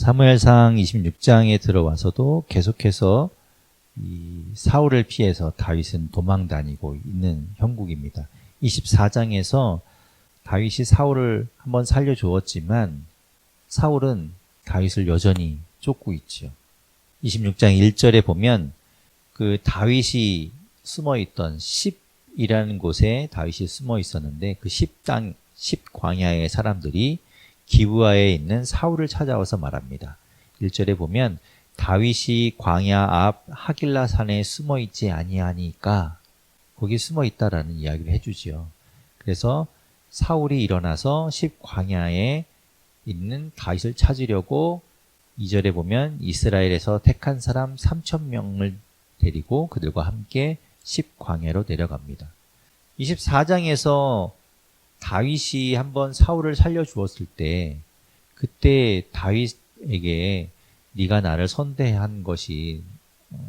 사무엘상 26장에 들어와서도 계속해서 이 사울을 피해서 다윗은 도망 다니고 있는 형국입니다. 24장에서 다윗이 사울을 한번 살려주었지만 사울은 다윗을 여전히 쫓고 있죠. 26장 1절에 보면 그 다윗이 숨어있던 10이라는 곳에 다윗이 숨어 있었는데 그 10 광야의 사람들이 기브아에 있는 사울을 찾아와서 말합니다. 1절에 보면 다윗이 광야 앞 하길라 산에 숨어 있지 아니하니까 거기 숨어 있다라는 이야기를 해주지요. 그래서 사울이 일어나서 10 광야에 있는 다윗을 찾으려고 2절에 보면 이스라엘에서 택한 사람 3,000명을 데리고 그들과 함께 10 광야로 내려갑니다. 24장에서 다윗이 한번 사울을 살려주었을 때 그때 다윗에게 네가 나를 선대한 것이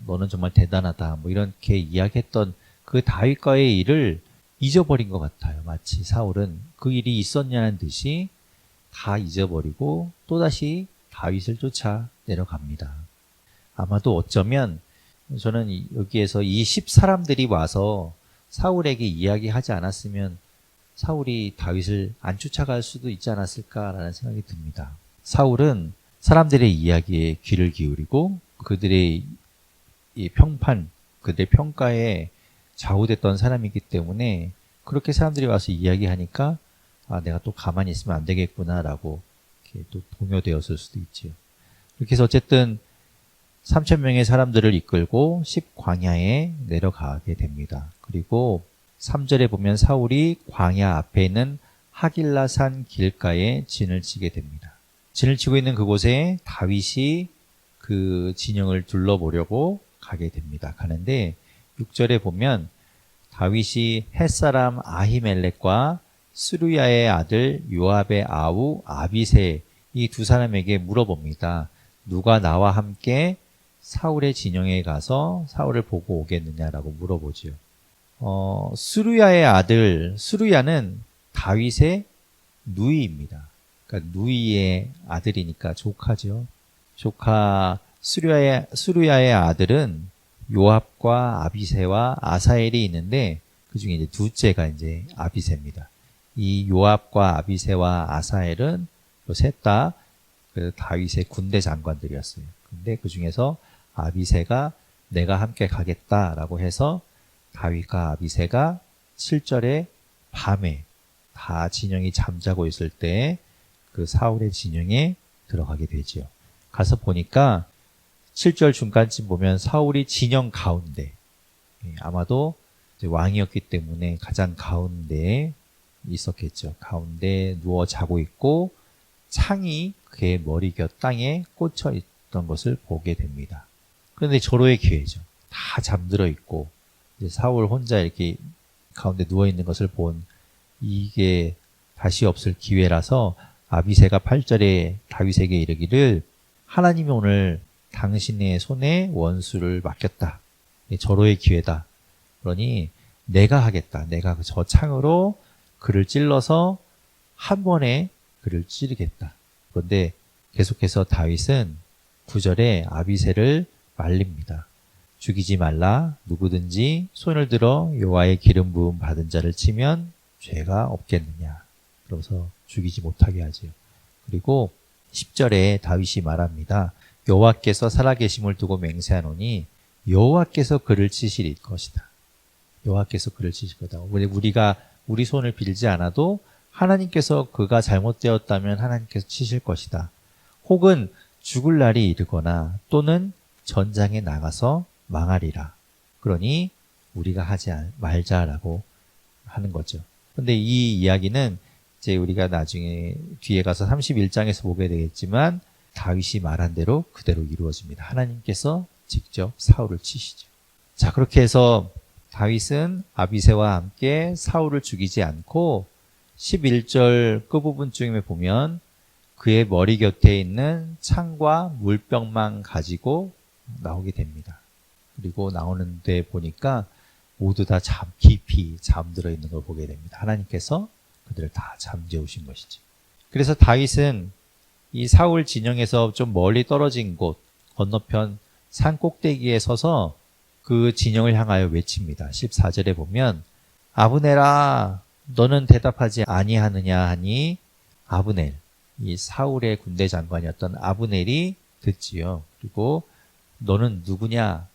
너는 정말 대단하다 뭐 이렇게 이야기했던 그 다윗과의 일을 잊어버린 것 같아요. 마치 사울은 그 일이 있었냐는 듯이 다 잊어버리고 또다시 다윗을 쫓아 내려갑니다. 아마도 어쩌면 저는 여기에서 이 10 사람들이 와서 사울에게 이야기하지 않았으면 사울이 다윗을 안 쫓아갈 수도 있지 않았을까라는 생각이 듭니다. 사울은 사람들의 이야기에 귀를 기울이고 그들의 이 평판, 그들의 평가에 좌우됐던 사람이기 때문에 그렇게 사람들이 와서 이야기하니까 아, 내가 또 가만히 있으면 안 되겠구나라고 이렇게 또 동요되었을 수도 있죠. 그렇게 해서 어쨌든 3,000명의 사람들을 이끌고 10 광야에 내려가게 됩니다. 그리고 3절에 보면 사울이 광야 앞에 있는 하길라산 길가에 진을 치게 됩니다. 진을 치고 있는 그곳에 다윗이 그 진영을 둘러보려고 가게 됩니다. 가는데 6절에 보면 다윗이 햇사람 아히멜렉과 스루야의 아들 요압의 아우 아비새 이 두 사람에게 물어봅니다. 누가 나와 함께 사울의 진영에 가서 사울을 보고 오겠느냐라고 물어보지요. 스루야의 아들, 스루야는 다윗의 누이입니다. 그러니까 누이의 아들이니까 조카죠. 조카 스루야의 아들은 요압과 아비새와 아사엘이 있는데 그 중에 이제 둘째가 이제 아비새입니다. 이 요압과 아비새와 아사엘은 셋 다 그 다윗의 군대 장관들이었어요. 근데 그 중에서 아비새가 내가 함께 가겠다라고 해서 다윗과 아비새가 7절에 밤에 다 진영이 잠자고 있을 때 그 사울의 진영에 들어가게 되죠. 가서 보니까 7절 중간쯤 보면 사울이 진영 가운데, 아마도 이제 왕이었기 때문에 가장 가운데에 있었겠죠. 가운데 누워 자고 있고 창이 그의 머리곁 땅에 꽂혀 있던 것을 보게 됩니다. 그런데 절호의 기회죠. 다 잠들어 있고 이제 사울 혼자 이렇게 가운데 누워 있는 것을 본 이게 다시 없을 기회라서 아비새가 8절에 다윗에게 이르기를 하나님이 오늘 당신의 손에 원수를 맡겼다. 절호의 기회다. 그러니 내가 하겠다. 내가 저 창으로 그를 찔러서 한 번에 그를 찌르겠다. 그런데 계속해서 다윗은 9절에 아비새를 말립니다. 죽이지 말라. 누구든지 손을 들어 여호와의 기름 부음 받은 자를 치면 죄가 없겠느냐. 그러면서 죽이지 못하게 하지요. 그리고 10절에 다윗이 말합니다. 여호와께서 살아계심을 두고 맹세하노니 여호와께서 그를 치실 것이다. 여호와께서 그를 치실 거다. 우리가 우리 손을 빌지 않아도 하나님께서 그가 잘못되었다면 하나님께서 치실 것이다. 혹은 죽을 날이 이르거나 또는 전장에 나가서 망하리라. 그러니 우리가 하지 말자라고 하는 거죠. 그런데 이 이야기는 이제 우리가 나중에 뒤에 가서 31장에서 보게 되겠지만 다윗이 말한 대로 그대로 이루어집니다. 하나님께서 직접 사울을 치시죠. 자, 그렇게 해서 다윗은 아비새와 함께 사울을 죽이지 않고 11절 끝부분쯤에 보면 그의 머리 곁에 있는 창과 물병만 가지고 나오게 됩니다. 그리고 나오는데 보니까 모두 다 깊이 잠들어 있는 걸 보게 됩니다. 하나님께서 그들을 다 잠재우신 것이죠. 그래서 다윗은 이 사울 진영에서 좀 멀리 떨어진 곳 건너편 산 꼭대기에 서서 그 진영을 향하여 외칩니다. 14절에 보면 아브넬아 너는 대답하지 아니하느냐 하니 아브넬, 이 사울의 군대 장관이었던 아브넬이 듣지요. 그리고 너는 누구냐?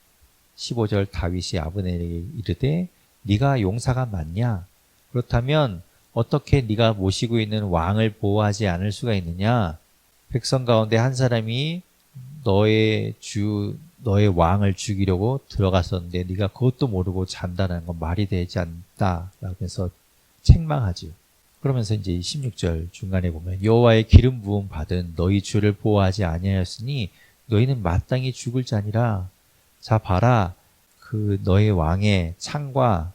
15절 다윗이 아브넬에게 이르되 네가 용사가 맞냐? 그렇다면 어떻게 네가 모시고 있는 왕을 보호하지 않을 수가 있느냐? 백성 가운데 한 사람이 너의 왕을 죽이려고 들어갔었는데 네가 그것도 모르고 잔다는 건 말이 되지 않다 라면서 책망하지요. 그러면서 이제 16절 중간에 보면 여호와의 기름 부음 받은 너희 주를 보호하지 아니하였으니 너희는 마땅히 죽을 자니라. 자 봐라, 그 너의 왕의 창과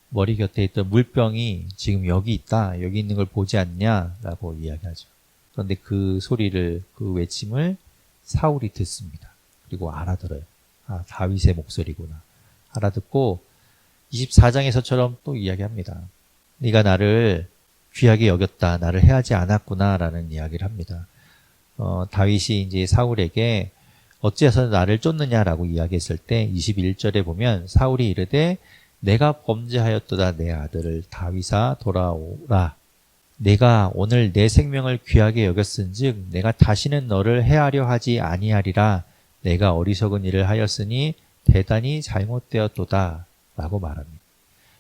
머리 곁에 있던 물병이 지금 여기 있다. 여기 있는 걸 보지 않냐라고 이야기하죠. 그런데 그 소리를, 그 외침을 사울이 듣습니다. 그리고 알아들어요. 아, 다윗의 목소리구나. 알아듣고 24장에서처럼 또 이야기합니다. 네가 나를 귀하게 여겼다. 나를 해하지 않았구나. 라는 이야기를 합니다. 다윗이 이제 사울에게 어찌해서 나를 쫓느냐라고 이야기했을 때 21절에 보면 사울이 이르되 내가 범죄하였도다. 내 아들을 다윗아 돌아오라. 내가 오늘 내 생명을 귀하게 여겼은즉 내가 다시는 너를 해하려 하지 아니하리라. 내가 어리석은 일을 하였으니 대단히 잘못되었도다. 라고 말합니다.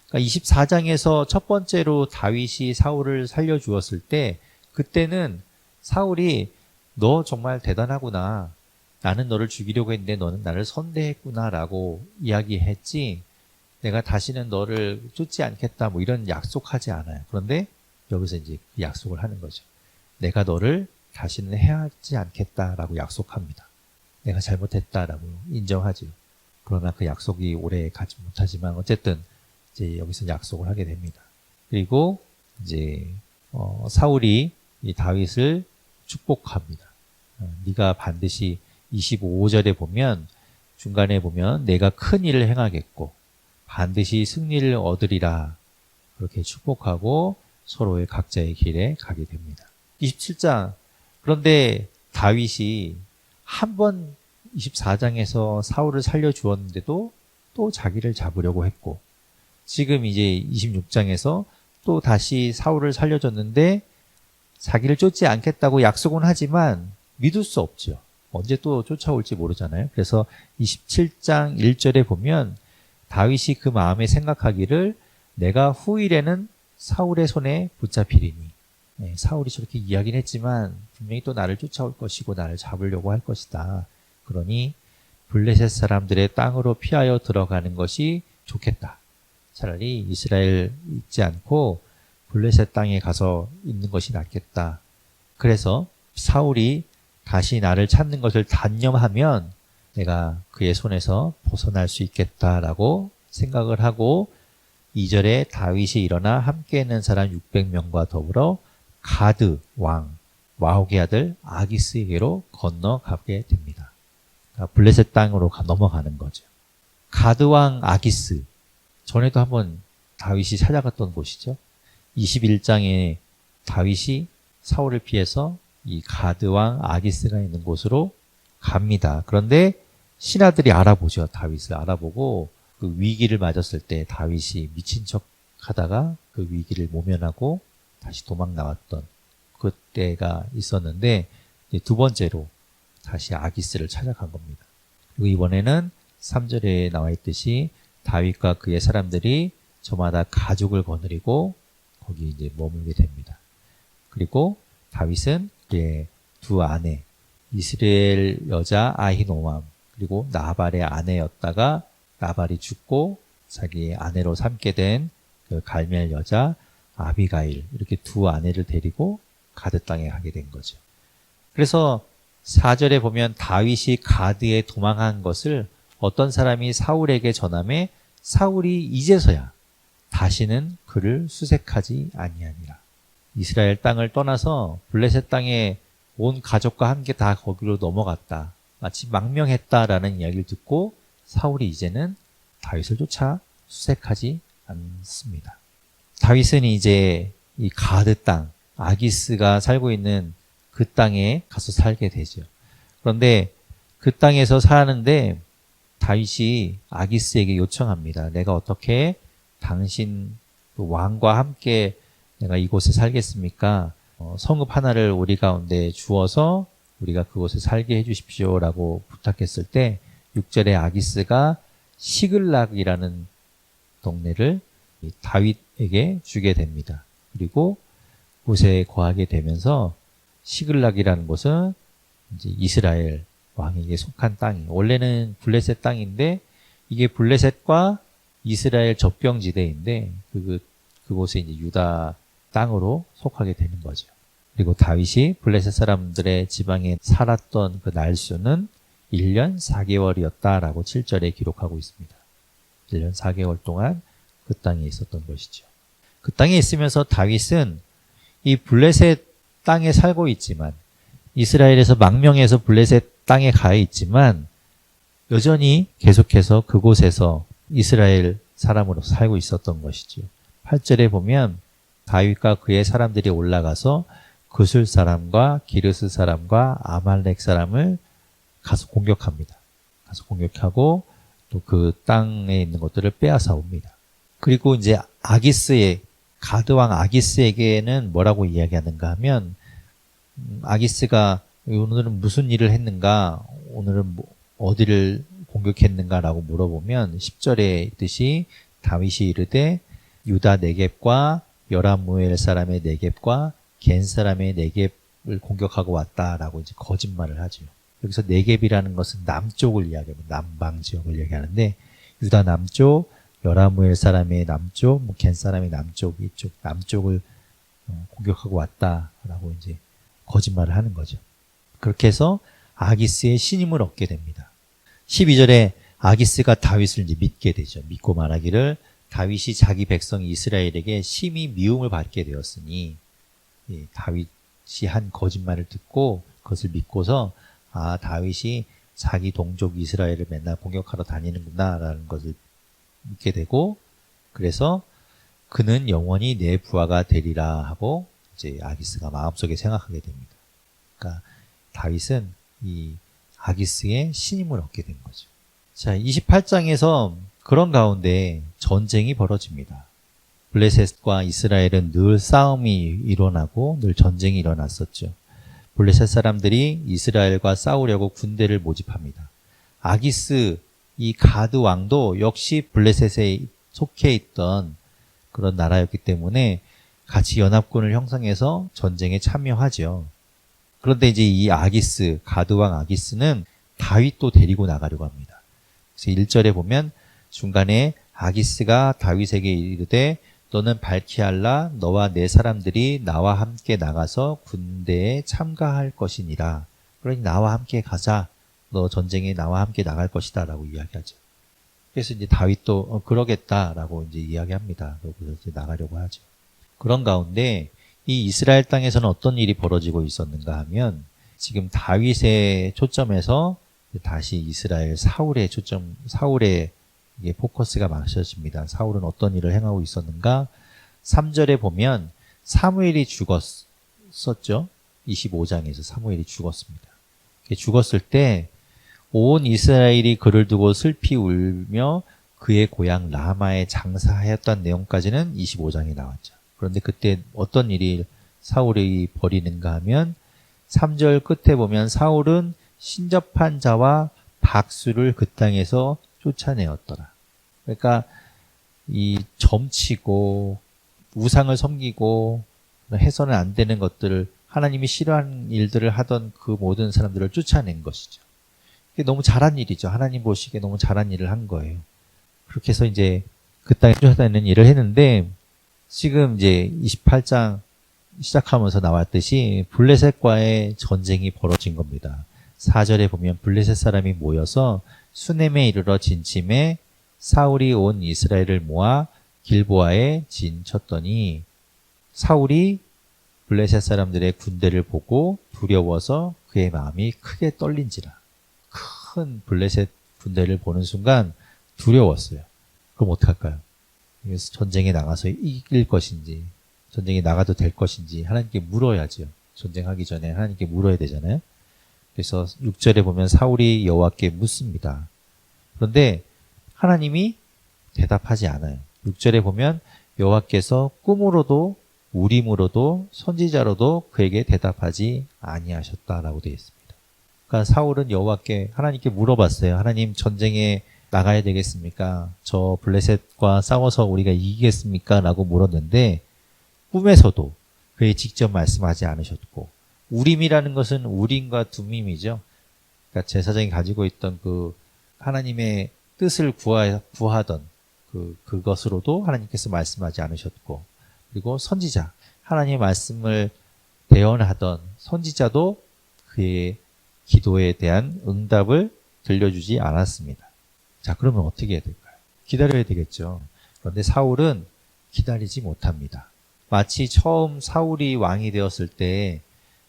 그러니까 24장에서 첫 번째로 다윗이 사울을 살려주었을 때 그때는 사울이 너 정말 대단하구나. 나는 너를 죽이려고 했는데 너는 나를 선대했구나 라고 이야기했지 내가 다시는 너를 쫓지 않겠다 뭐 이런 약속하지 않아요. 그런데 여기서 이제 그 약속을 하는 거죠. 내가 너를 다시는 해하지 않겠다라고 약속합니다. 내가 잘못했다라고 인정하죠. 그러나 그 약속이 오래 가지 못하지만 어쨌든 이제 여기서 약속을 하게 됩니다. 그리고 이제 사울이 이 다윗을 축복합니다. 네가 반드시 25절에 보면 중간에 보면 내가 큰 일을 행하겠고 반드시 승리를 얻으리라 그렇게 축복하고 서로의 각자의 길에 가게 됩니다. 27장 그런데 다윗이 한 번 24장에서 사울을 살려주었는데도 또 자기를 잡으려고 했고 지금 이제 26장에서 또 다시 사울을 살려줬는데 자기를 쫓지 않겠다고 약속은 하지만 믿을 수 없죠. 언제 또 쫓아올지 모르잖아요. 그래서 27장 1절에 보면 다윗이 그 마음에 생각하기를 내가 후일에는 사울의 손에 붙잡히리니 네, 사울이 저렇게 이야기는 했지만 분명히 또 나를 쫓아올 것이고 나를 잡으려고 할 것이다. 그러니 블레셋 사람들의 땅으로 피하여 들어가는 것이 좋겠다. 차라리 이스라엘 있지 않고 블레셋 땅에 가서 있는 것이 낫겠다. 그래서 사울이 다시 나를 찾는 것을 단념하면 내가 그의 손에서 벗어날 수 있겠다라고 생각을 하고 2절에 다윗이 일어나 함께 있는 사람 600명과 더불어 가드 왕 마옥의 아들 아기스에게로 건너가게 됩니다. 그러니까 블레셋 땅으로 넘어가는 거죠. 가드 왕 아기스 전에도 한번 다윗이 찾아갔던 곳이죠. 21장에 다윗이 사울을 피해서 이 가드 왕 아기스가 있는 곳으로 갑니다. 그런데 신하들이 알아보죠. 다윗을 알아보고 그 위기를 맞았을 때 다윗이 미친 척 하다가 그 위기를 모면하고 다시 도망 나왔던 그때가 있었는데 두 번째로 다시 아기스를 찾아간 겁니다. 그리고 이번에는 3절에 나와 있듯이 다윗과 그의 사람들이 저마다 가족을 거느리고 거기 이제 머물게 됩니다. 그리고 다윗은 그의 두 아내 이스라엘 여자 아히노암 그리고 나발의 아내였다가 나발이 죽고 자기의 아내로 삼게 된 그 갈멜 여자 아비가일 이렇게 두 아내를 데리고 가드 땅에 가게 된 거죠. 그래서 4절에 보면 다윗이 가드에 도망한 것을 어떤 사람이 사울에게 전함에 사울이 이제서야 다시는 그를 수색하지 아니하니라. 이스라엘 땅을 떠나서 블레셋 땅에 온 가족과 함께 다 거기로 넘어갔다. 마치 망명했다라는 이야기를 듣고 사울이 이제는 다윗을 쫓아 수색하지 않습니다. 다윗은 이제 이 가드 땅, 아기스가 살고 있는 그 땅에 가서 살게 되죠. 그런데 그 땅에서 사는데 다윗이 아기스에게 요청합니다. 내가 어떻게 당신 왕과 함께 내가 이곳에 살겠습니까? 성읍 하나를 우리 가운데 주어서 우리가 그곳에 살게 해주십시오라고 부탁했을 때 6절에 아기스가 시글락이라는 동네를 다윗에게 주게 됩니다. 그리고 그곳에 거하게 되면서 시글락이라는 곳은 이제 이스라엘 왕에게 속한 땅이 원래는 블레셋 땅인데 이게 블레셋과 이스라엘 접경지대인데 그곳에 이제 유다 땅으로 속하게 되는 거죠. 그리고 다윗이 블레셋 사람들의 지방에 살았던 그 날수는 1년 4개월이었다라고 7절에 기록하고 있습니다. 1년 4개월 동안 그 땅에 있었던 것이죠. 그 땅에 있으면서 다윗은 이 블레셋 땅에 살고 있지만 이스라엘에서 망명해서 블레셋 땅에 가 있지만 여전히 계속해서 그곳에서 이스라엘 사람으로 살고 있었던 것이죠. 8절에 보면 다윗과 그의 사람들이 올라가서 그술 사람과 기르스 사람과 아말렉 사람을 가서 공격합니다. 가서 공격하고 또 그 땅에 있는 것들을 빼앗아 옵니다. 그리고 이제 가드왕 아기스에게는 뭐라고 이야기하는가 하면 아기스가 오늘은 무슨 일을 했는가, 오늘은 어디를 공격했는가라고 물어보면 10절에 있듯이 다윗이 이르되 유다 네겝과 여라무엘 사람의 네겝과 겐 사람의 네겝을 공격하고 왔다라고 이제 거짓말을 하죠. 여기서 네겝이라는 것은 남쪽을 이야기합니다. 남방 지역을 얘기하는데 유다 남쪽, 여라무엘 사람의 남쪽, 겐 사람의 남쪽, 이쪽 남쪽을 공격하고 왔다라고 이제 거짓말을 하는 거죠. 그렇게 해서 아기스의 신임을 얻게 됩니다. 12절에 아기스가 다윗을 이제 믿게 되죠. 믿고 말하기를 다윗이 자기 백성 이스라엘에게 심히 미움을 받게 되었으니 다윗이 한 거짓말을 듣고 그것을 믿고서 다윗이 자기 동족 이스라엘을 맨날 공격하러 다니는구나 라는 것을 믿게 되고 그래서 그는 영원히 내 부하가 되리라 하고 이제 아기스가 마음속에 생각하게 됩니다. 그러니까 다윗은 이 아기스의 신임을 얻게 된 거죠. 자, 28장에서 그런 가운데 전쟁이 벌어집니다. 블레셋과 이스라엘은 늘 싸움이 일어나고 늘 전쟁이 일어났었죠. 블레셋 사람들이 이스라엘과 싸우려고 군대를 모집합니다. 아기스, 이 가드 왕도 역시 블레셋에 속해 있던 그런 나라였기 때문에 같이 연합군을 형성해서 전쟁에 참여하죠. 그런데 이제 이 아기스, 가드왕 아기스는 다윗도 데리고 나가려고 합니다. 그래서 1절에 보면 중간에 아기스가 다윗에게 이르되 너는 발키알라 너와 내 사람들이 나와 함께 나가서 군대에 참가할 것이니라. 그러니 나와 함께 가자. 너 전쟁에 나와 함께 나갈 것이다 라고 이야기하죠. 그래서 이제 다윗도 그러겠다라고 이제 이야기합니다. 그래서 이제 나가려고 하죠. 그런 가운데 이 이스라엘 땅에서는 어떤 일이 벌어지고 있었는가 하면 지금 다윗의 초점에서 다시 이스라엘 사울의 포커스가 맞춰집니다. 사울은 어떤 일을 행하고 있었는가? 3절에 보면 사무엘이 죽었었죠. 25장에서 사무엘이 죽었습니다. 죽었을 때 온 이스라엘이 그를 두고 슬피 울며 그의 고향 라마에 장사하였던 내용까지는 25장에 나왔죠. 그런데 그때 어떤 일이 사울이 벌이는가 하면 3절 끝에 보면 사울은 신접한 자와 박수를 그 땅에서 쫓아내었더라. 그러니까 이 점치고 우상을 섬기고 해서는 안 되는 것들을 하나님이 싫어하는 일들을 하던 그 모든 사람들을 쫓아낸 것이죠. 이게 너무 잘한 일이죠. 하나님 보시기에 너무 잘한 일을 한 거예요. 그렇게 해서 이제 그 땅에 쫓아내는 일을 했는데 지금 이제 28장 시작하면서 나왔듯이 블레셋과의 전쟁이 벌어진 겁니다. 4절에 보면 블레셋 사람이 모여서 수넴에 이르러 진침해 사울이 온 이스라엘을 모아 길보아에 진쳤더니 사울이 블레셋 사람들의 군대를 보고 두려워서 그의 마음이 크게 떨린지라. 큰 블레셋 군대를 보는 순간 두려웠어요. 그럼 어떡할까요? 전쟁에 나가서 이길 것인지 전쟁에 나가도 될 것인지 하나님께 물어야죠. 전쟁하기 전에 하나님께 물어야 되잖아요. 그래서 6절에 보면 사울이 여호와께 묻습니다. 그런데 하나님이 대답하지 않아요. 6절에 보면 여호와께서 꿈으로도 우림으로도 선지자로도 그에게 대답하지 아니하셨다라고 되어 있습니다. 그러니까 사울은 여호와께 하나님께 물어봤어요. 하나님 전쟁에 나가야 되겠습니까? 저 블레셋과 싸워서 우리가 이기겠습니까? 라고 물었는데 꿈에서도 그에 직접 말씀하지 않으셨고 우림이라는 것은 우림과 둠밈이죠. 그러니까 제사장이 가지고 있던 그 하나님의 뜻을 구하던 그것으로도 하나님께서 말씀하지 않으셨고 그리고 선지자, 하나님의 말씀을 대언하던 선지자도 그의 기도에 대한 응답을 들려주지 않았습니다. 자, 그러면 어떻게 해야 될까요? 기다려야 되겠죠. 그런데 사울은 기다리지 못합니다. 마치 처음 사울이 왕이 되었을 때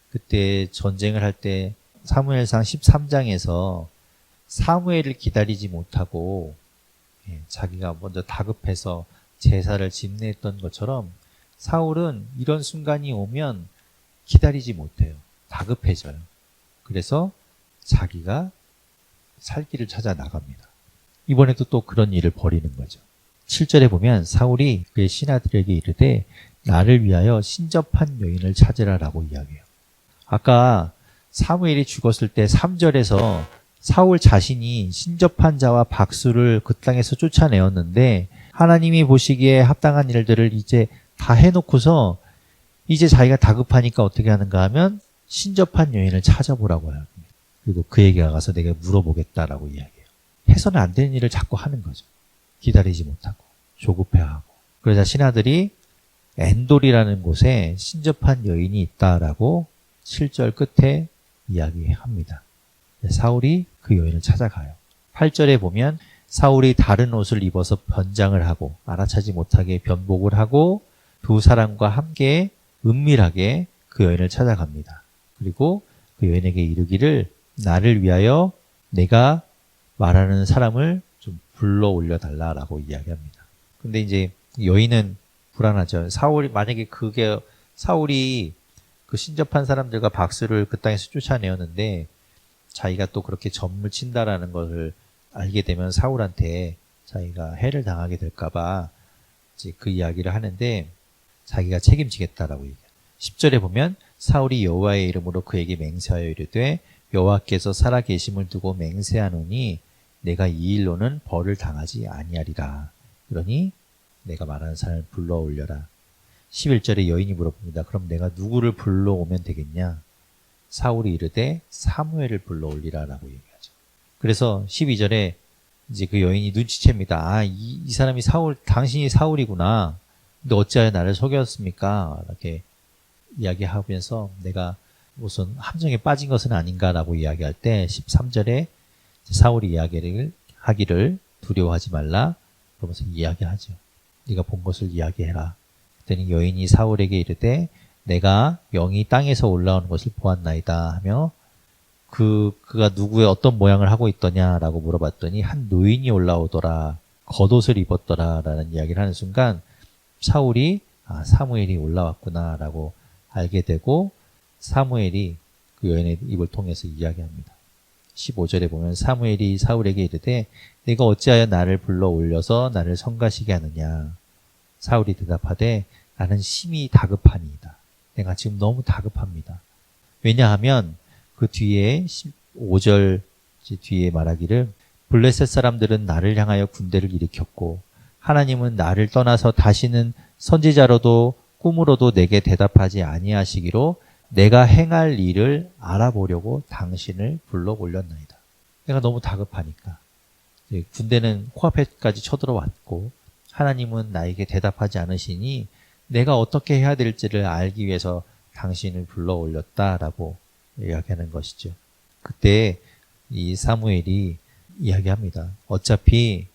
그때 전쟁을 할 때 사무엘상 13장에서 사무엘을 기다리지 못하고 자기가 먼저 다급해서 제사를 집례했던 것처럼 사울은 이런 순간이 오면 기다리지 못해요. 다급해져요. 그래서 자기가 살 길을 찾아 나갑니다. 이번에도 또 그런 일을 벌이는 거죠. 7절에 보면 사울이 그의 신하들에게 이르되 나를 위하여 신접한 여인을 찾으라라고 이야기해요. 아까 사무엘이 죽었을 때 3절에서 사울 자신이 신접한 자와 박수를 그 땅에서 쫓아내었는데 하나님이 보시기에 합당한 일들을 이제 다 해놓고서 이제 자기가 다급하니까 어떻게 하는가 하면 신접한 여인을 찾아보라고 합니다. 그리고 그에게 가서 내가 물어보겠다라고 이야기해요. 해서는 안 되는 일을 자꾸 하는 거죠. 기다리지 못하고 조급해하고. 그러자 신하들이 엔돌이라는 곳에 신접한 여인이 있다라고 7절 끝에 이야기합니다. 사울이 그 여인을 찾아가요. 8절에 보면 사울이 다른 옷을 입어서 변장을 하고 알아차지 못하게 변복을 하고 두 사람과 함께 은밀하게 그 여인을 찾아갑니다. 그리고 그 여인에게 이르기를 나를 위하여 내가 말하는 사람을 좀 불러 올려달라라고 이야기합니다. 근데 이제 여인은 불안하죠. 만약에 사울이 그 신접한 사람들과 박수를 그 땅에서 쫓아내었는데 자기가 또 그렇게 전물 친다라는 것을 알게 되면 사울한테 자기가 해를 당하게 될까봐 이제 그 이야기를 하는데 자기가 책임지겠다라고 얘기해요. 10절에 보면 사울이 여호와의 이름으로 그에게 맹세하여 이르되 여호와께서 살아계심을 두고 맹세하노니 내가 이 일로는 벌을 당하지 아니하리라. 그러니 내가 말하는 사람을 불러 올려라. 11절에 여인이 물어봅니다. 그럼 내가 누구를 불러오면 되겠냐? 사울이 이르되 사무엘을 불러 올리라라고 얘기하죠. 그래서 12절에 이제 그 여인이 눈치챕니다. 이 사람이 당신이 사울이구나. 근데 어찌하여 나를 속였습니까? 이렇게 이야기하면서 내가 무슨 함정에 빠진 것은 아닌가라고 이야기할 때 13절에 사울이 이야기를 하기를 두려워하지 말라. 그러면서 이야기하죠. 네가 본 것을 이야기해라. 그랬더니 여인이 사울에게 이르되 내가 영이 땅에서 올라오는 것을 보았나이다 하며 그가 누구의 어떤 모양을 하고 있더냐라고 물어봤더니 한 노인이 올라오더라. 겉옷을 입었더라 라는 이야기를 하는 순간 사울이 사무엘이 올라왔구나 라고 알게 되고 사무엘이 그 여인의 입을 통해서 이야기합니다. 15절에 보면 사무엘이 사울에게 이르되 내가 어찌하여 나를 불러 올려서 나를 성가시게 하느냐. 사울이 대답하되 나는 심히 다급하니이다. 내가 지금 너무 다급합니다. 왜냐하면 그 뒤에 15절 뒤에 말하기를 블레셋 사람들은 나를 향하여 군대를 일으켰고 하나님은 나를 떠나서 다시는 선지자로도 꿈으로도 내게 대답하지 아니하시기로 내가 행할 일을 알아보려고 당신을 불러 올렸나이다. 내가 너무 다급하니까. 군대는 코앞에까지 쳐들어왔고 하나님은 나에게 대답하지 않으시니 내가 어떻게 해야 될지를 알기 위해서 당신을 불러 올렸다라고 이야기하는 것이죠. 그때 이 사무엘이 이야기합니다. 어차피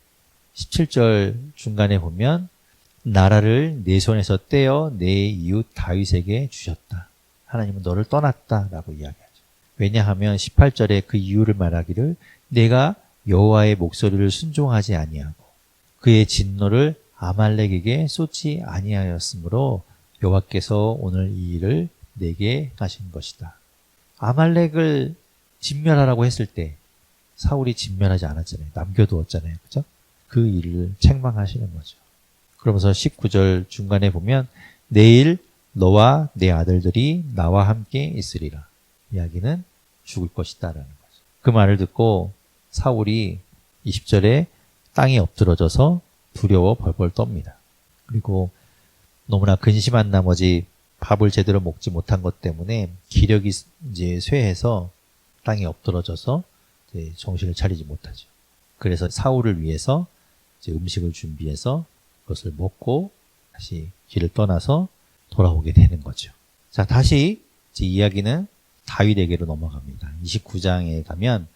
17절 중간에 보면 나라를 내 손에서 떼어 내 이웃 다윗에게 주셨다. 하나님은 너를 떠났다라고 이야기하죠. 왜냐하면 18절에 그 이유를 말하기를 내가 여호와의 목소리를 순종하지 아니하고 그의 진노를 아말렉에게 쏟지 아니하였으므로 여호와께서 오늘 이 일을 내게 행하신 것이다. 아말렉을 진멸하라고 했을 때 사울이 진멸하지 않았잖아요. 남겨두었잖아요. 그죠? 그 일을 책망하시는 거죠. 그러면서 19절 중간에 보면 내일 너와 내 아들들이 나와 함께 있으리라. 이야기는 죽을 것이다 라는 거죠. 그 말을 듣고 사울이 20절에 땅에 엎드러져서 두려워 벌벌 떱니다. 그리고 너무나 근심한 나머지 밥을 제대로 먹지 못한 것 때문에 기력이 이제 쇠해서 땅에 엎드러져서 이제 정신을 차리지 못하죠. 그래서 사울을 위해서 이제 음식을 준비해서 그것을 먹고 다시 길을 떠나서 돌아오게 되는 거죠. 자, 다시 이제 이야기는 다윗에게로 넘어갑니다. 29장에 가면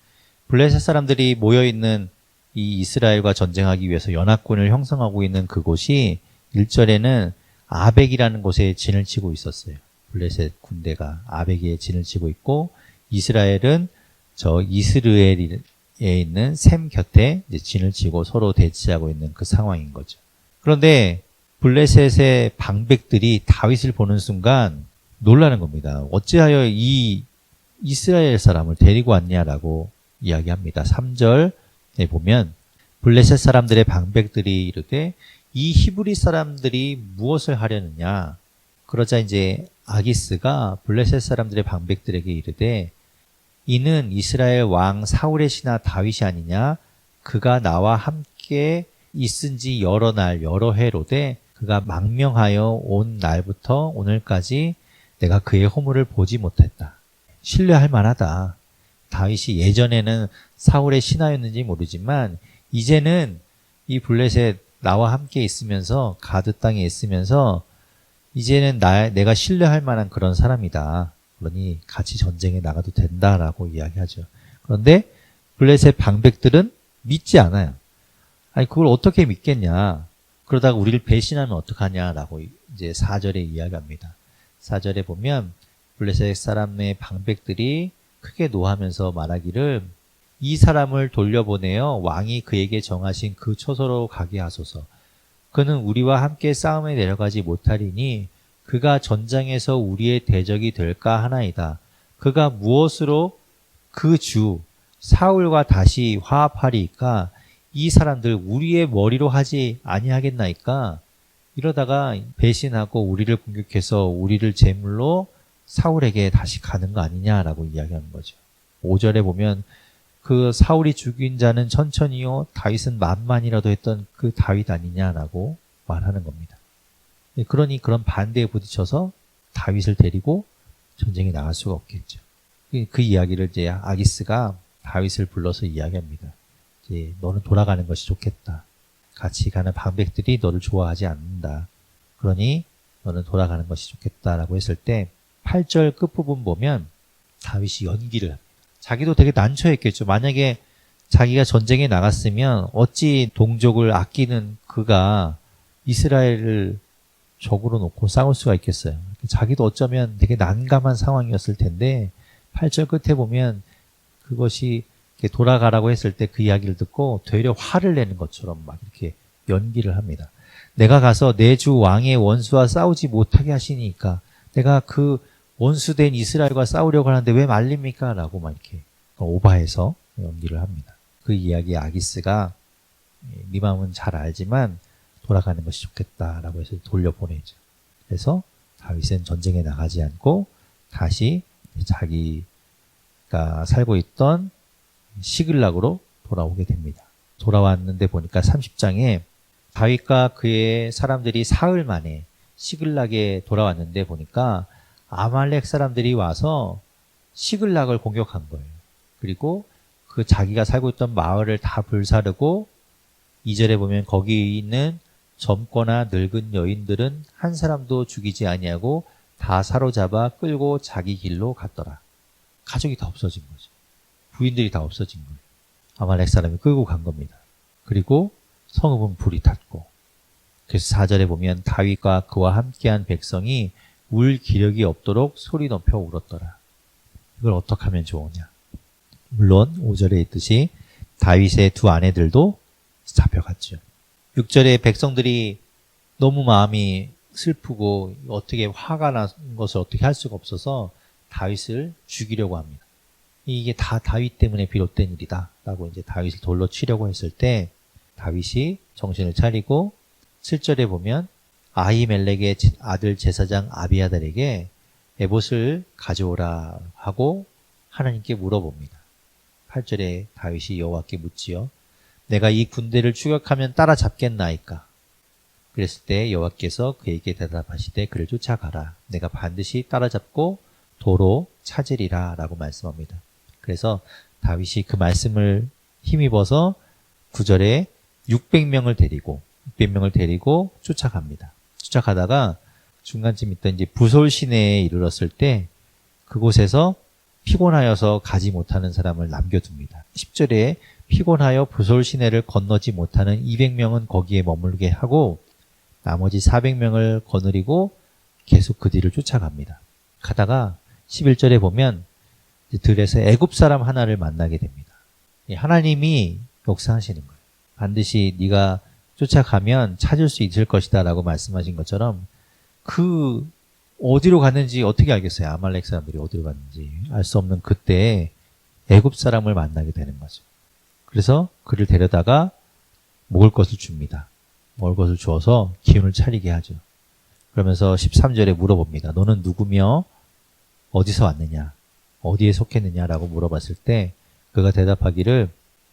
블레셋 사람들이 모여있는 이 이스라엘과 전쟁하기 위해서 연합군을 형성하고 있는 그곳이 1절에는 아벡이라는 곳에 진을 치고 있었어요. 블레셋 군대가 아벡에 진을 치고 있고 이스라엘은 저 이스르엘에 있는 셈 곁에 이제 진을 치고 서로 대치하고 있는 그 상황인 거죠. 그런데 블레셋의 방백들이 다윗을 보는 순간 놀라는 겁니다. 어찌하여 이 이스라엘 사람을 데리고 왔냐라고 이야기합니다. 3절에 보면 블레셋 사람들의 방백들이 이르되 이 히브리 사람들이 무엇을 하려느냐. 그러자 이제 아기스가 블레셋 사람들의 방백들에게 이르되 이는 이스라엘 왕 사울의 신하 다윗이 아니냐. 그가 나와 함께 있은 지 여러 날 여러 해로되 그가 망명하여 온 날부터 오늘까지 내가 그의 허물을 보지 못했다. 신뢰할 만하다. 다윗이 예전에는 사울의 신하였는지 모르지만 이제는 이 블레셋 나와 함께 있으면서 가드 땅에 있으면서 이제는 내가 신뢰할 만한 그런 사람이다. 그러니 같이 전쟁에 나가도 된다라고 이야기하죠. 그런데 블레셋 방백들은 믿지 않아요. 아니 그걸 어떻게 믿겠냐. 그러다가 우리를 배신하면 어떡하냐라고 이제 4절에 이야기합니다. 4절에 보면 블레셋 사람의 방백들이 크게 노하면서 말하기를 이 사람을 돌려보내어 왕이 그에게 정하신 그 처소로 가게 하소서. 그는 우리와 함께 싸움에 내려가지 못하리니 그가 전장에서 우리의 대적이 될까 하나이다. 그가 무엇으로 그 주 사울과 다시 화합하리이까? 이 사람들 우리의 머리로 하지 아니하겠나이까? 이러다가 배신하고 우리를 공격해서 우리를 제물로 사울에게 다시 가는 거 아니냐라고 이야기하는 거죠. 5절에 보면 그 사울이 죽인 자는 천천히요 다윗은 만만이라도 했던 그 다윗 아니냐라고 말하는 겁니다. 그러니 그런 반대에 부딪혀서 다윗을 데리고 전쟁에 나갈 수가 없겠죠. 그 이야기를 이제 아기스가 다윗을 불러서 이야기합니다. 이제 너는 돌아가는 것이 좋겠다. 같이 가는 방백들이 너를 좋아하지 않는다. 그러니 너는 돌아가는 것이 좋겠다라고 했을 때 8절 끝부분 보면 다윗이 연기를 합니다. 자기도 되게 난처했겠죠. 만약에 자기가 전쟁에 나갔으면 어찌 동족을 아끼는 그가 이스라엘을 적으로 놓고 싸울 수가 있겠어요. 자기도 어쩌면 되게 난감한 상황이었을 텐데 8절 끝에 보면 그것이 이렇게 돌아가라고 했을 때 그 이야기를 듣고 되려 화를 내는 것처럼 막 이렇게 연기를 합니다. 내가 가서 내 주 왕의 원수와 싸우지 못하게 하시니까 내가 그 원수된 이스라엘과 싸우려고 하는데 왜 말립니까? 라고 막 이렇게 오바해서 연기를 합니다. 그 이야기 아기스가 네 마음은 잘 알지만 돌아가는 것이 좋겠다라고 해서 돌려보내죠. 그래서 다윗은 전쟁에 나가지 않고 다시 자기가 살고 있던 시글락으로 돌아오게 됩니다. 돌아왔는데 보니까 30장에 다윗과 그의 사람들이 사흘 만에 시글락에 돌아왔는데 보니까 아말렉 사람들이 와서 시글락을 공격한 거예요. 그리고 그 자기가 살고 있던 마을을 다 불사르고 2절에 보면 거기 있는 젊거나 늙은 여인들은 한 사람도 죽이지 아니하고 다 사로잡아 끌고 자기 길로 갔더라. 가족이 다 없어진 거죠. 부인들이 다 없어진 거예요. 아말렉 사람이 끌고 간 겁니다. 그리고 성읍은 불이 탔고 그래서 4절에 보면 다윗과 그와 함께한 백성이 울 기력이 없도록 소리 높여 울었더라. 이걸 어떻게 하면 좋으냐. 물론 5절에 있듯이 다윗의 두 아내들도 잡혀갔죠. 6절에 백성들이 너무 마음이 슬프고 어떻게 화가 난 것을 어떻게 할 수가 없어서 다윗을 죽이려고 합니다. 이게 다 다윗 때문에 비롯된 일이다 라고 이제 다윗을 돌로 치려고 했을 때 다윗이 정신을 차리고 7절에 보면 아히멜렉의 아들 제사장 아비아달에게 에봇을 가져오라 하고 하나님께 물어봅니다. 8절에 다윗이 여호와께 묻지요. 내가 이 군대를 추격하면 따라잡겠나이까? 그랬을 때 여호와께서 그에게 대답하시되 그를 쫓아가라. 내가 반드시 따라잡고 도로 찾으리라 라고 말씀합니다. 그래서 다윗이 그 말씀을 힘입어서 9절에 600명을 데리고 쫓아갑니다. 쫓아가다가 중간쯤 있던 이제 부솔 시내에 이르렀을 때 그곳에서 피곤하여서 가지 못하는 사람을 남겨둡니다. 10절에 피곤하여 부솔 시내를 건너지 못하는 200명은 거기에 머물게 하고 나머지 400명을 거느리고 계속 그 뒤를 쫓아갑니다. 가다가 11절에 보면 들에서 애굽 사람 하나를 만나게 됩니다. 하나님이 역사하시는 거예요. 반드시 네가 쫓아가면 찾을 수 있을 것이다 라고 말씀하신 것처럼 그 어디로 갔는지 어떻게 알겠어요? 아말렉 사람들이 어디로 갔는지 알 수 없는 그때 애굽 사람을 만나게 되는 거죠. 그래서 그를 데려다가 먹을 것을 줍니다. 먹을 것을 주어서 기운을 차리게 하죠. 그러면서 13절에 물어봅니다. 너는 누구며 어디서 왔느냐? 어디에 속했느냐라고 물어봤을 때 그가 대답하기를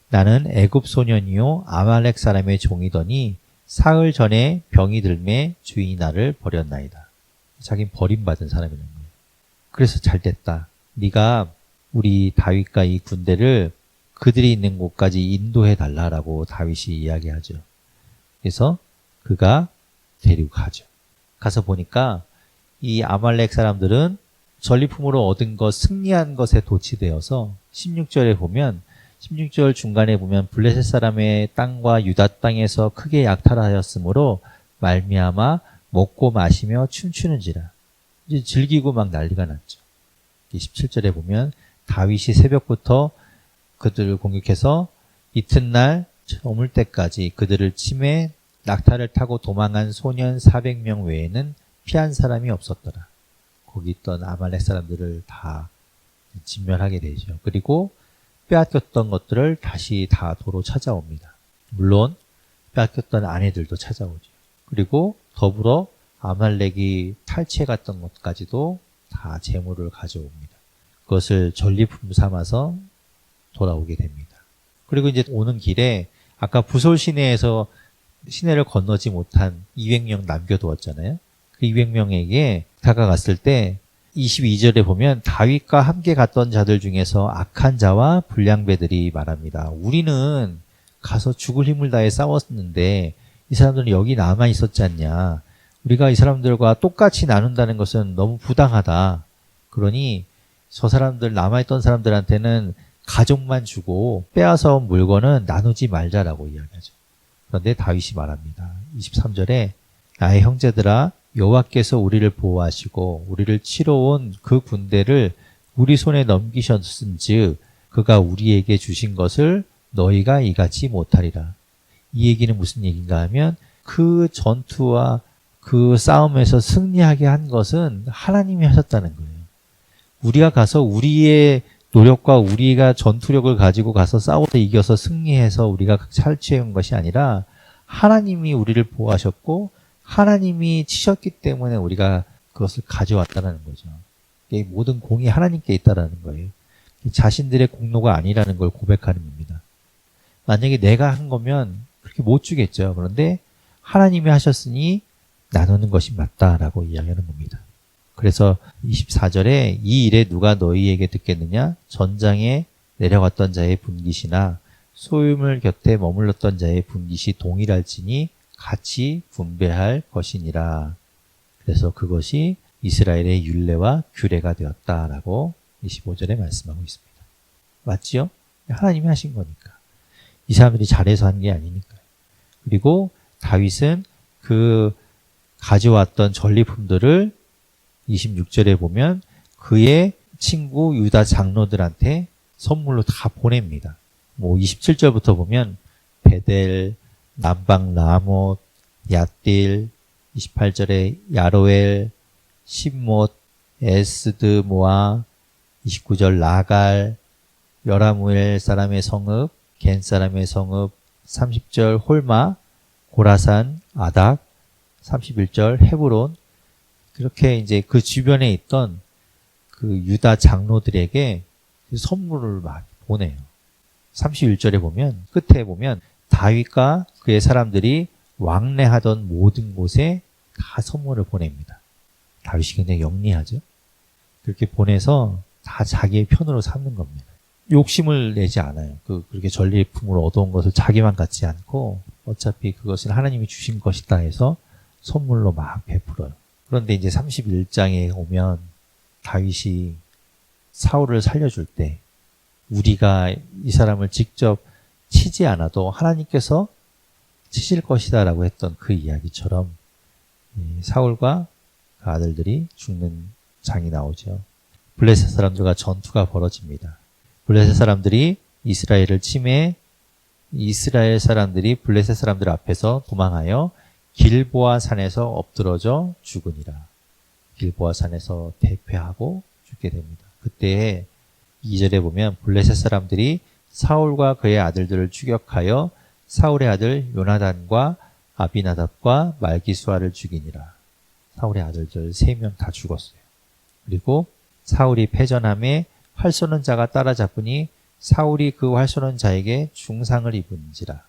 나는 애굽 소년이요 아말렉 사람의 종이더니 사흘 전에 병이 들매 주인이 나를 버렸나이다. 자기는 버림받은 사람이라는 거예요. 그래서 잘됐다. 네가 우리 다윗과 이 군대를 그들이 있는 곳까지 인도해 달라라고 다윗이 이야기하죠. 그래서 그가 데리고 가죠. 가서 보니까 이 아말렉 사람들은 전리품으로 얻은 것, 승리한 것에 도취되어서 16절에 보면 16절 중간에 보면 블레셋 사람의 땅과 유다 땅에서 크게 약탈하였으므로 말미암아 먹고 마시며 춤추는지라. 이제 즐기고 막 난리가 났죠. 17절에 보면 다윗이 새벽부터 그들을 공격해서 이튿날 저물 때까지 그들을 치매 낙타를 타고 도망한 소년 400명 외에는 피한 사람이 없었더라. 거기 있던 아말렉 사람들을 다 진멸하게 되죠. 그리고 빼앗겼던 것들을 다시 다 도로 찾아옵니다. 물론 빼앗겼던 아내들도 찾아오죠. 그리고 더불어 아말렉이 탈취해갔던 것까지도 다 재물을 가져옵니다. 그것을 전리품 삼아서 돌아오게 됩니다. 그리고 이제 오는 길에 아까 부솔 시내에서 시내를 건너지 못한 200명 남겨두었잖아요. 그 200명에게 다가갔을 때 22절에 보면 다윗과 함께 갔던 자들 중에서 악한 자와 불량배들이 말합니다. 우리는 가서 죽을 힘을 다해 싸웠는데 이 사람들은 여기 남아 있었지 않냐. 우리가 이 사람들과 똑같이 나눈다는 것은 너무 부당하다. 그러니 저 사람들 남아있던 사람들한테는 가족만 주고 빼앗아 온 물건은 나누지 말자라고 이야기하죠. 그런데 다윗이 말합니다. 23절에 나의 형제들아 여호와께서 우리를 보호하시고 우리를 치러 온 그 군대를 우리 손에 넘기셨은즉 그가 우리에게 주신 것을 너희가 이같이 못하리라. 이 얘기는 무슨 얘기인가 하면 그 전투와 그 싸움에서 승리하게 한 것은 하나님이 하셨다는 거예요. 우리가 가서 우리의 노력과 우리가 전투력을 가지고 가서 싸워서 이겨서 승리해서 우리가 탈취해온 것이 아니라 하나님이 우리를 보호하셨고 하나님이 치셨기 때문에 우리가 그것을 가져왔다는 거죠. 이 모든 공이 하나님께 있다는 거예요. 자신들의 공로가 아니라는 걸 고백하는 겁니다. 만약에 내가 한 거면 그렇게 못 주겠죠. 그런데 하나님이 하셨으니 나누는 것이 맞다라고 이야기하는 겁니다. 그래서 24절에 이 일에 누가 너희에게 듣겠느냐? 전장에 내려갔던 자의 분깃이나 소유물 곁에 머물렀던 자의 분깃이 동일할지니 같이 분배할 것이니라. 그래서 그것이 이스라엘의 율례와 규례가 되었다라고 25절에 말씀하고 있습니다. 맞지요? 하나님이 하신 거니까. 이 사람들이 잘해서 한 게 아니니까요. 그리고 다윗은 그 가져왔던 전리품들을 26절에 보면 그의 친구 유다 장로들한테 선물로 다 보냅니다. 27절부터 보면 베델, 남방 라못, 얏딜, 28절에 야로엘, 심못, 에스드 모아, 29절 나갈, 여라무엘 사람의 성읍, 겐 사람의 성읍, 30절 홀마, 고라산, 아닥, 31절 헤브론. 그렇게 이제 그 주변에 있던 그 유다 장로들에게 선물을 막 보내요. 31절에 보면, 끝에 보면 다윗과 그의 사람들이 왕래하던 모든 곳에 다 선물을 보냅니다. 다윗이 굉장히 영리하죠. 그렇게 보내서 다 자기의 편으로 삼는 겁니다. 욕심을 내지 않아요. 그렇게 전리품으로 얻어온 것을 자기만 갖지 않고 어차피 그것은 하나님이 주신 것이다 해서 선물로 막 베풀어요. 그런데 이제 31장에 오면 다윗이 사울을 살려줄 때 우리가 이 사람을 직접 치지 않아도 하나님께서 치실 것이다 라고 했던 그 이야기처럼 사울과 그 아들들이 죽는 장이 나오죠. 블레셋 사람들과 전투가 벌어집니다. 블레셋 사람들이 이스라엘을 침해, 이스라엘 사람들이 블레셋 사람들 앞에서 도망하여 길보아 산에서 엎드러져 죽으니라. 길보아 산에서 대패하고 죽게 됩니다. 그때 2절에 보면 블레셋 사람들이 사울과 그의 아들들을 추격하여 사울의 아들 요나단과 아비나답과 말기수아를 죽이니라. 사울의 아들들 3명 다 죽었어요. 그리고 사울이 패전함에 활 쏘는 자가 따라잡으니 사울이 그 활 쏘는 자에게 중상을 입은지라.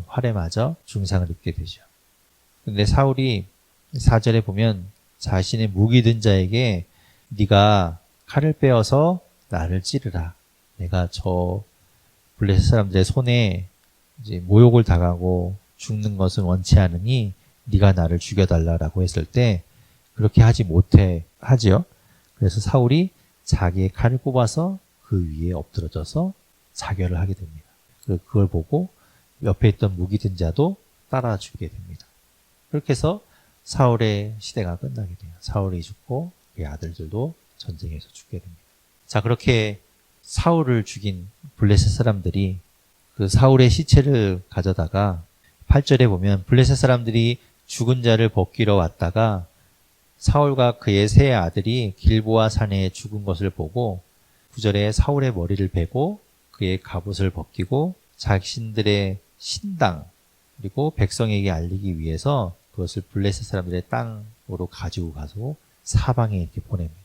활에 맞아 중상을 입게 되죠. 근데 사울이 4절에 보면 자신의 무기 든 자에게 네가 칼을 빼어서 나를 찌르라. 내가 저 블레셋 사람들의 손에 이제 모욕을 당하고 죽는 것은 원치 않으니 네가 나를 죽여달라라고 했을 때 그렇게 하지 못해 하지요. 그래서 사울이 자기의 칼을 뽑아서 그 위에 엎드러져서 자결을 하게 됩니다. 그걸 보고 옆에 있던 무기 든 자도 따라 죽게 됩니다. 그렇게 해서 사울의 시대가 끝나게 돼요. 사울이 죽고 그의 아들들도 전쟁에서 죽게 됩니다. 자, 그렇게 사울을 죽인 블레셋 사람들이 그 사울의 시체를 가져다가 8절에 보면 블레셋 사람들이 죽은 자를 벗기러 왔다가 사울과 그의 세 아들이 길보아 산에 죽은 것을 보고 9절에 사울의 머리를 베고 그의 갑옷을 벗기고 자신들의 신당 그리고 백성에게 알리기 위해서 그것을 블레셋 사람들의 땅으로 가지고 가서 사방에 이렇게 보냅니다.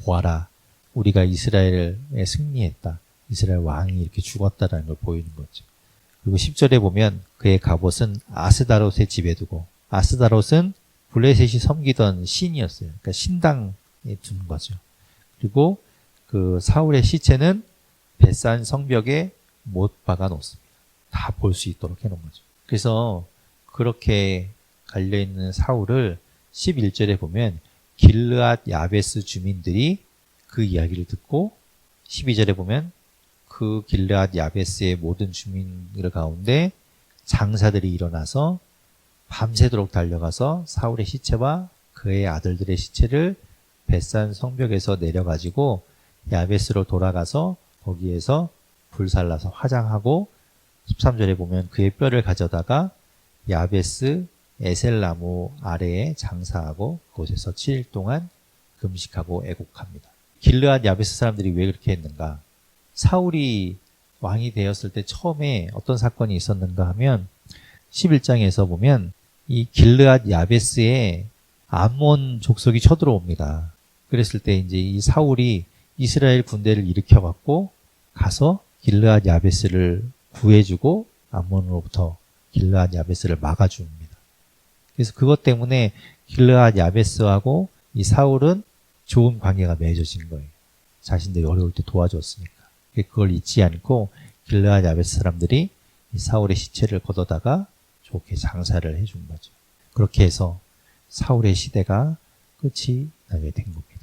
보아라, 우리가 이스라엘에 승리했다. 이스라엘 왕이 이렇게 죽었다라는 걸 보이는 거죠. 그리고 10절에 보면 그의 갑옷은 아스다롯의 집에 두고, 아스다롯은 블레셋이 섬기던 신이었어요. 그러니까 신당에 두는 거죠. 그리고 그 사울의 시체는 벳산 성벽에 못 박아 놓습니다. 다 볼 수 있도록 해놓은 거죠. 그래서 그렇게 갈려있는 사울을 11절에 보면 길르앗 야베스 주민들이 그 이야기를 듣고 12절에 보면 그 길르앗 야베스의 모든 주민들 가운데 장사들이 일어나서 밤새도록 달려가서 사울의 시체와 그의 아들들의 시체를 벳산 성벽에서 내려가지고 야베스로 돌아가서 거기에서 불살라서 화장하고 13절에 보면 그의 뼈를 가져다가 야베스 에셀나무 아래에 장사하고 그곳에서 7일 동안 금식하고 애곡합니다. 길르앗 야베스 사람들이 왜 그렇게 했는가? 사울이 왕이 되었을 때 처음에 어떤 사건이 있었는가 하면 11장에서 보면 이 길르앗 야베스에 암몬 족속이 쳐들어옵니다. 그랬을 때 이제 이 사울이 이스라엘 군대를 일으켜갖고 가서 길르앗 야베스를 구해주고 암몬으로부터 길르앗 야베스를 막아줍니다. 그래서 그것 때문에 길르앗 야베스하고 이 사울은 좋은 관계가 맺어진 거예요. 자신들이 어려울 때 도와줬으니까. 그걸 잊지 않고 길르앗 야베스 사람들이 이 사울의 시체를 걷어다가 좋게 장사를 해준 거죠. 그렇게 해서 사울의 시대가 끝이 나게 된 겁니다.